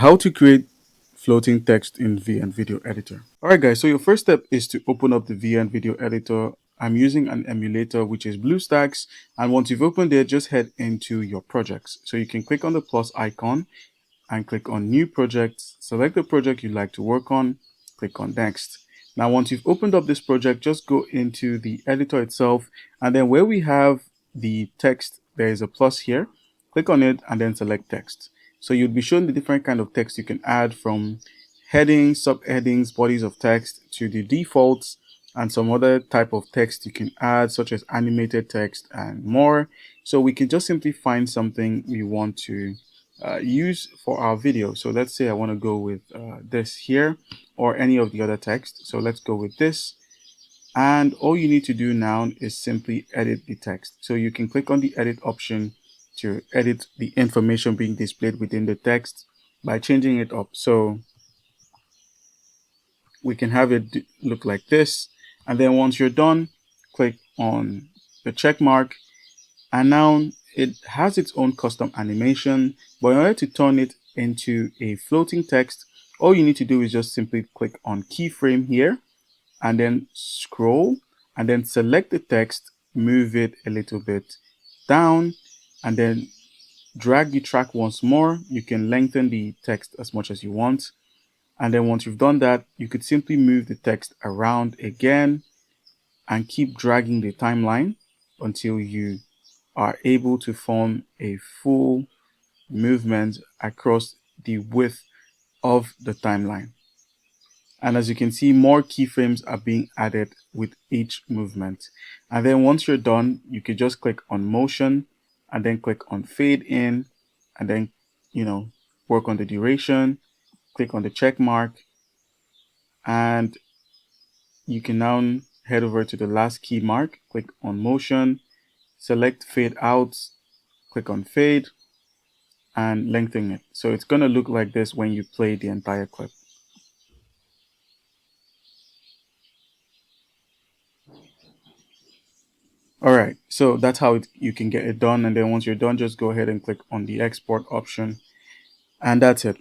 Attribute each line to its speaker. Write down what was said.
Speaker 1: How to create floating text in VN Video Editor. Alright guys, so your first step is to open up the VN Video Editor. I'm using an emulator which is BlueStacks, and once you've opened it, just head into your projects. So you can click on the plus icon and click on New Projects, select the project you'd like to work on, click on Next. Now once you've opened up this project, just go into the editor itself, and then where we have the text, there is a plus here. Click on it and then select text. So you'll be shown the different kind of text you can add, from headings, subheadings, bodies of text, to the defaults and some other type of text you can add, such as animated text and more. So we can just simply find something we want to use for our video. So let's say I want to go with this here, or any of the other text. So let's go with this. And all you need to do now is simply edit the text. So you can click on the edit option to edit the information being displayed within the text by changing it up. So we can have it look like this. And then once you're done, click on the check mark. And now it has its own custom animation. But in order to turn it into a floating text, all you need to do is just simply click on keyframe here, and then scroll, and then select the text, move it a little bit down, and then drag the track once more. You can lengthen the text as much as you want. And then once you've done that, you could simply move the text around again and keep dragging the timeline until you are able to form a full movement across the width of the timeline. And as you can see, more keyframes are being added with each movement. And then once you're done, you could just click on motion and then click on fade in, and then, work on the duration, click on the check mark, and you can now head over to the last key mark, click on motion, select fade out, click on fade, and lengthen it. So it's going to look like this when you play the entire clip. All right, so that's how you can get it done. And then once you're done, just go ahead and click on the export option, and that's it.